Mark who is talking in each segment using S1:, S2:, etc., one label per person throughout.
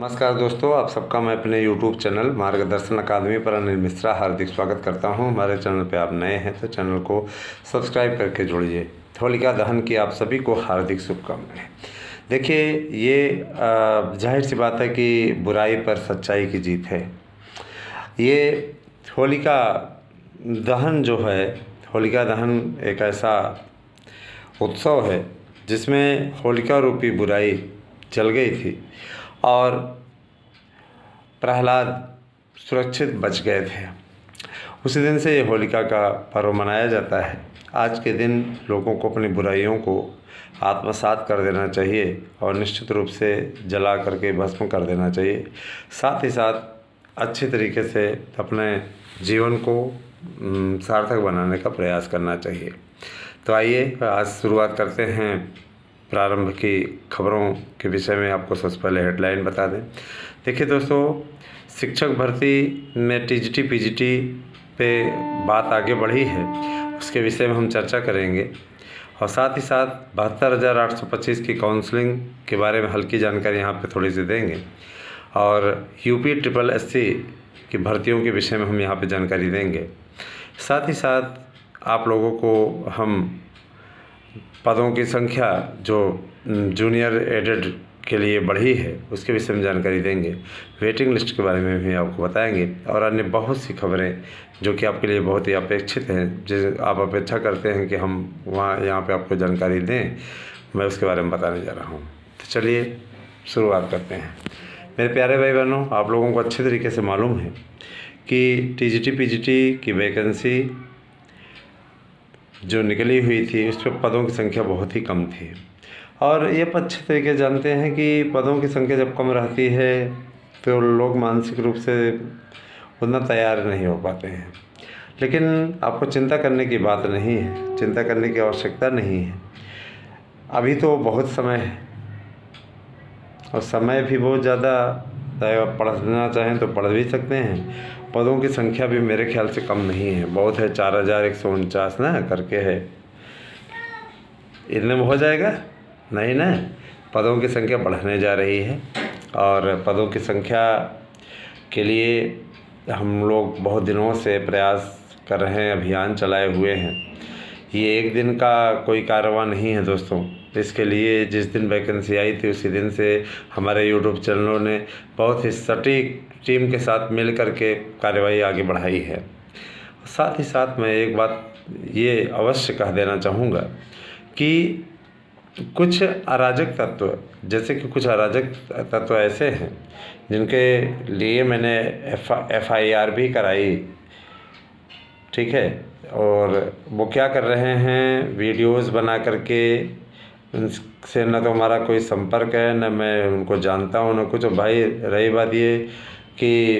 S1: नमस्कार दोस्तों, आप सबका मैं अपने YouTube चैनल मार्गदर्शन अकादमी पर अनिल मिश्रा हार्दिक स्वागत करता हूं। हमारे चैनल पे आप नए हैं तो चैनल को सब्सक्राइब करके जुड़िए। होलिका दहन की आप सभी को हार्दिक शुभकामनाएं। देखिए, ये जाहिर सी बात है कि बुराई पर सच्चाई की जीत है। ये होलिका दहन जो है, होलिका दहन एक ऐसा उत्सव है जिसमें होलिका रूपी बुराई जल गई थी और प्रहलाद सुरक्षित बच गए थे। उसी दिन से ये होलिका का पर्व मनाया जाता है। आज के दिन लोगों को अपनी बुराइयों को आत्मसात कर देना चाहिए और निश्चित रूप से जला करके भस्म कर देना चाहिए। साथ ही साथ अच्छे तरीके से अपने जीवन को सार्थक बनाने का प्रयास करना चाहिए। तो आइए आज शुरुआत करते हैं प्रारंभ की खबरों के विषय में। आपको सबसे पहले हेडलाइन बता दें। देखिए दोस्तों, शिक्षक भर्ती में टीजीटी पीजीटी पे बात आगे बढ़ी है, उसके विषय में हम चर्चा करेंगे और साथ ही साथ 72,825 की काउंसलिंग के बारे में हल्की जानकारी यहाँ पे थोड़ी सी देंगे और यूपी SSSC की भर्तियों के विषय में हम यहाँ पे जानकारी देंगे। साथ ही साथ आप लोगों को हम पदों की संख्या जो जूनियर एडेड के लिए बढ़ी है उसके विषय में जानकारी देंगे। वेटिंग लिस्ट के बारे में भी आपको बताएंगे और अन्य बहुत सी खबरें जो कि आपके लिए बहुत ही अपेक्षित हैं, जिस आप अपेक्षा करते हैं कि हम यहाँ पे आपको जानकारी दें, मैं उसके बारे में बताने जा रहा हूँ। तो चलिए शुरुआत करते हैं। मेरे प्यारे भाई बहनों, आप लोगों को अच्छे तरीके से मालूम है कि टीजीटी पीजीटी की वैकेंसी जो निकली हुई थी उस पर पदों की संख्या बहुत ही कम थी और ये अच्छे तरीके जानते हैं कि पदों की संख्या जब कम रहती है तो लोग मानसिक रूप से उतना तैयार नहीं हो पाते हैं। लेकिन आपको चिंता करने की बात नहीं है, चिंता करने की आवश्यकता नहीं है। अभी तो बहुत समय है और समय भी बहुत ज़्यादा, पढ़ना चाहें तो पढ़ भी सकते हैं। पदों की संख्या भी मेरे ख्याल से कम नहीं है, बहुत है, 4,149 ना करके है। इतने में हो जाएगा? नहीं ना, पदों की संख्या बढ़ने जा रही है और पदों की संख्या के लिए हम लोग बहुत दिनों से प्रयास कर रहे हैं, अभियान चलाए हुए हैं। ये एक दिन का कोई कारवां नहीं है दोस्तों। इसके लिए जिस दिन वैकेंसी आई थी उसी दिन से हमारे यूट्यूब चैनलों ने बहुत ही सटीक टीम के साथ मिल कर के कार्यवाही आगे बढ़ाई है। साथ ही साथ मैं एक बात ये अवश्य कह देना चाहूँगा कि कुछ अराजक तत्व, जैसे कि कुछ अराजक तत्व ऐसे हैं जिनके लिए मैंने FIR भी कराई, ठीक है, और वो क्या कर रहे हैं, वीडियोस बना करके, उनसे न तो हमारा कोई संपर्क है, न मैं उनको जानता हूँ, न कुछ। भाई रही बात ये कि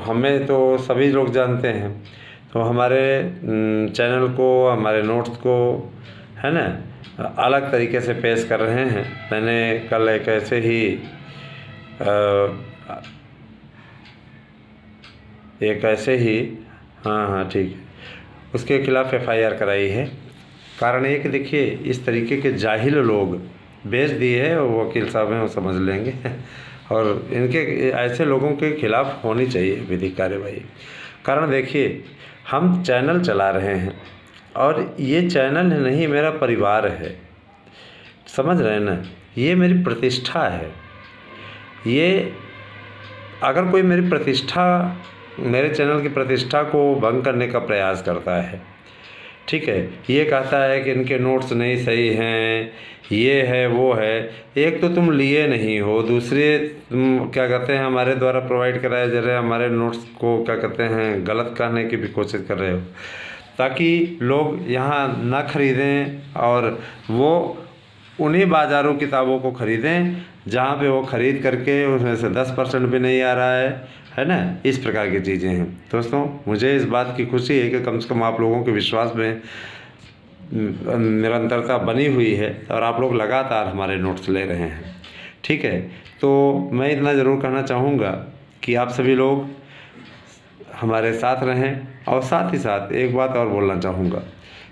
S1: हमें तो सभी लोग जानते हैं, तो हमारे चैनल को, हमारे नोट्स को, है ना, अलग तरीके से पेश कर रहे हैं। मैंने कल एक ऐसे ही हाँ ठीक है, उसके खिलाफ़ FIR कराई है। कारण ये कि देखिए, इस तरीके के जाहिल लोग बेच दिए हैं, वो वकील साहब हैं, वो समझ लेंगे और इनके ऐसे लोगों के खिलाफ़ होनी चाहिए विधिक कार्यवाही। कारण देखिए, हम चैनल चला रहे हैं और ये चैनल नहीं, मेरा परिवार है, समझ रहे हैं ना, ये मेरी प्रतिष्ठा है। ये अगर कोई मेरे चैनल की प्रतिष्ठा को भंग करने का प्रयास करता है, ठीक है, ये कहता है कि इनके नोट्स नहीं सही हैं, ये है वो है, एक तो तुम लिए नहीं हो, दूसरे तुम क्या कहते हैं, हमारे द्वारा प्रोवाइड कराए जा रहे हमारे नोट्स को क्या कहते हैं, गलत कहने की भी कोशिश कर रहे हो ताकि लोग यहाँ ना खरीदें और वो उन्हीं बाज़ारों किताबों को ख़रीदें जहाँ पे वो ख़रीद करके उसमें से 10% भी नहीं आ रहा है ना। इस प्रकार की चीज़ें हैं दोस्तों। मुझे इस बात की खुशी है कि कम से कम आप लोगों के विश्वास में निरंतरता बनी हुई है और आप लोग लगातार हमारे नोट्स ले रहे हैं, ठीक है। तो मैं इतना ज़रूर कहना चाहूँगा कि आप सभी लोग हमारे साथ रहें और साथ ही साथ एक बात और बोलना चाहूँगा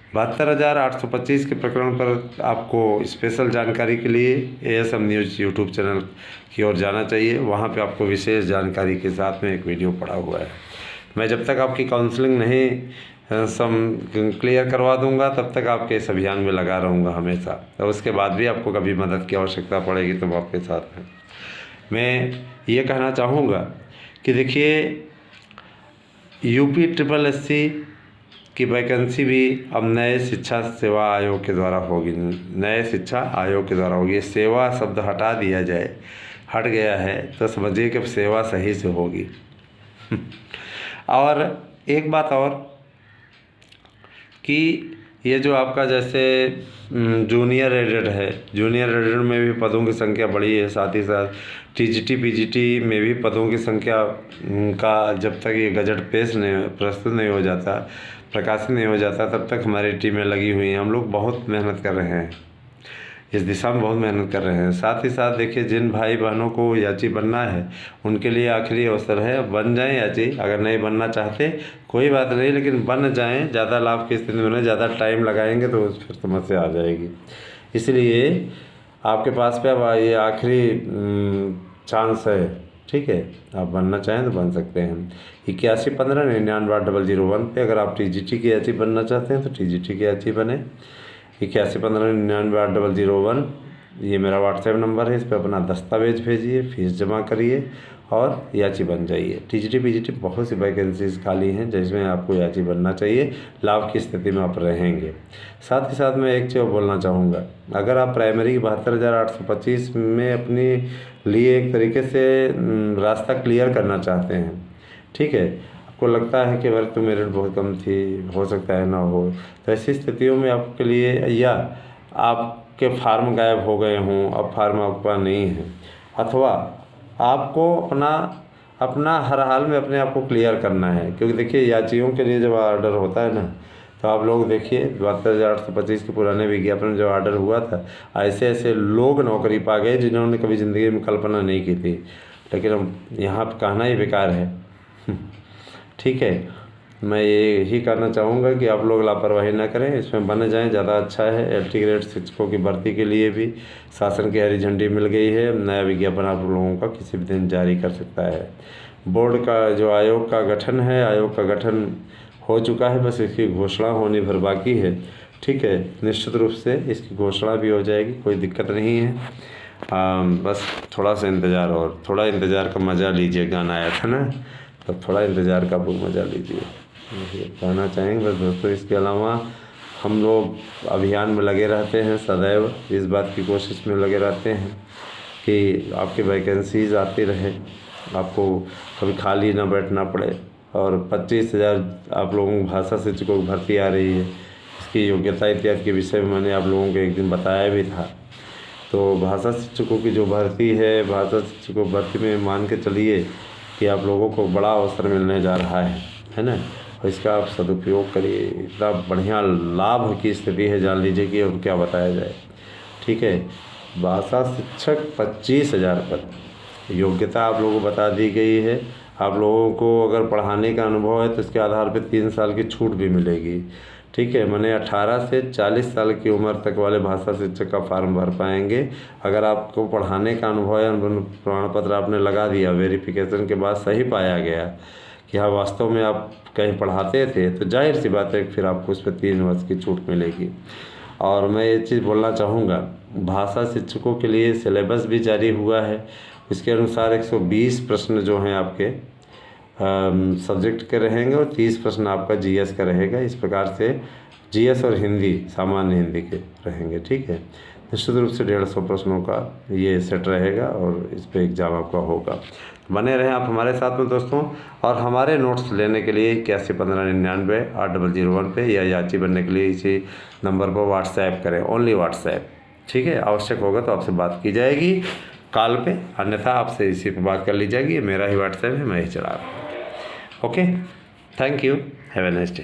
S1: 72,825 के प्रकरण पर आपको स्पेशल जानकारी के लिए ASM न्यूज़ यूट्यूब चैनल की ओर जाना चाहिए। वहाँ पे आपको विशेष जानकारी के साथ में एक वीडियो पड़ा हुआ है। मैं जब तक आपकी काउंसलिंग नहीं क्लियर करवा दूंगा तब तक आपके इस अभियान में लगा रहूँगा हमेशा, और उसके बाद भी आपको कभी मदद की आवश्यकता पड़ेगी तो मैं आपके साथ हैं। मैं ये कहना चाहूँगा कि देखिए, UPSSC की वैकेंसी भी अब नए शिक्षा सेवा आयोग के द्वारा होगी, नए शिक्षा आयोग के द्वारा होगी। सेवा शब्द हटा दिया जाए, हट गया है तो समझिए कि सेवा सही से होगी। और एक बात और कि ये जो आपका जैसे जूनियर एडेड है, जूनियर एडेड में भी पदों की संख्या बढ़ी है, साथ ही साथ TGT PGT में भी पदों की संख्या का जब तक ये गजट प्रस्तुत नहीं हो जाता, प्रकाशित नहीं हो जाता, तब तक हमारी टीमें लगी हुई हैं। हम लोग बहुत मेहनत कर रहे हैं, इस दिशा में बहुत मेहनत कर रहे हैं। साथ ही साथ देखिए, जिन भाई बहनों को याची बनना है उनके लिए आखिरी अवसर है, बन जाएं याची। अगर नहीं बनना चाहते कोई बात नहीं, लेकिन बन जाएं, ज़्यादा लाभ की स्थिति में। ज़्यादा टाइम लगाएंगे तो फिर समस्या आ जाएगी। इसलिए आपके पास पे अब ये आखिरी चांस है, ठीक है। आप बनना चाहें तो बन सकते हैं। 8115998001 पे अगर आप TGT की याची बनना चाहते हैं तो TGT की याची बने। 8115998001 ये मेरा व्हाट्सएप नंबर है। इस पर अपना दस्तावेज भेजिए, फीस जमा करिए और याची बन जाइए। TGT PGT बहुत सी वैकेंसीज खाली हैं जिसमें आपको याची बनना चाहिए, लाभ की स्थिति में आप रहेंगे। साथ ही साथ मैं एक चीज़ बोलना चाहूँगा, अगर आप प्राइमरी की 72,825 में अपने लिए एक तरीके से रास्ता क्लियर करना चाहते हैं, ठीक है, आपको लगता है कि वर्ग तो मेरिट बहुत कम थी, हो सकता है ना हो, तो ऐसी स्थितियों में आपके लिए, या आपके फार्म गायब हो गए हों, अब फार्म आपका नहीं है, अथवा आपको अपना हर हाल में अपने आप को क्लियर करना है। क्योंकि देखिए, याचियों के लिए जब ऑर्डर होता है ना, तो आप लोग देखिए 72,825 के पुराने विज्ञापन में जो ऑर्डर हुआ था, ऐसे ऐसे लोग नौकरी पा गए जिन्होंने कभी ज़िंदगी में कल्पना नहीं की थी। लेकिन अब यहाँ पर कहना ही बेकार है, ठीक है। मैं यही कहना चाहूँगा कि आप लोग लापरवाही ना करें, इसमें बन जाएं, ज़्यादा अच्छा है। LT ग्रेड शिक्षकों की भर्ती के लिए भी शासन की हरी झंडी मिल गई है। नया विज्ञापन आप लोगों का किसी भी दिन जारी कर सकता है। बोर्ड का जो आयोग का गठन है, आयोग का गठन हो चुका है, बस इसकी घोषणा होनी भर बाकी है, ठीक है। निश्चित रूप से इसकी घोषणा भी हो जाएगी, कोई दिक्कत नहीं है। बस थोड़ा सा इंतज़ार, और थोड़ा इंतज़ार का मज़ा लीजिए। गाना आया था ना, तो थोड़ा इंतज़ार का मज़ा लीजिए, कहना चाहेंगे बस दोस्तों। इसके अलावा हम लोग अभियान में लगे रहते हैं, सदैव इस बात की कोशिश में लगे रहते हैं कि आपकी वैकेंसीज आती रहे, आपको कभी खाली ना बैठना पड़े। और 25,000 आप लोगों को भाषा शिक्षकों की भर्ती आ रही है, इसकी योग्यता इत्यादि के विषय में मैंने आप लोगों को एक दिन बताया भी था। तो भाषा शिक्षकों की जो भर्ती है, भाषा शिक्षकों भर्ती में मान के चलिए कि आप लोगों को बड़ा अवसर मिलने जा रहा है ना, और इसका आप सदुपयोग करिए। इतना बढ़िया लाभ की स्थिति है, जान लीजिए कि अब क्या बताया जाए, ठीक है। भाषा शिक्षक 25,000 पद, योग्यता आप लोगों को बता दी गई है। आप लोगों को अगर पढ़ाने का अनुभव है तो इसके आधार पर 3 साल की छूट भी मिलेगी, ठीक है। मैंने 18 से 40 साल की उम्र तक वाले भाषा शिक्षक का फार्म भर पाएंगे। अगर आपको पढ़ाने का अनुभव है, प्रमाण पत्र आपने लगा दिया, वेरिफिकेशन के बाद सही पाया गया कि हाँ वास्तव में आप कहीं पढ़ाते थे, तो जाहिर सी बात है फिर आपको उस पर 3 वर्ष की छूट मिलेगी। और मैं ये चीज़ बोलना चाहूँगा, भाषा शिक्षकों के लिए सिलेबस भी जारी हुआ है। इसके अनुसार 120 प्रश्न जो हैं आपके सब्जेक्ट के रहेंगे और 30 प्रश्न आपका GS का रहेगा। इस प्रकार से GS और हिंदी, सामान्य हिंदी के रहेंगे, ठीक है। निश्चित रूप से 150 प्रश्नों का ये सेट रहेगा और इस पे एग्ज़ाम आपका होगा। बने रहें आप हमारे साथ में दोस्तों, और हमारे नोट्स लेने के लिए 8115998001 पे या याची बनने के लिए इसी नंबर पर व्हाट्सएप करें, ओनली व्हाट्सएप, ठीक है। आवश्यक होगा तो आपसे बात की जाएगी कॉल पे, अन्यथा आपसे इसी पे बात कर ली जाएगी। मेरा ही व्हाट्सएप है, मैं ही चला रहा हूँ। Okay, thank you, have a nice day.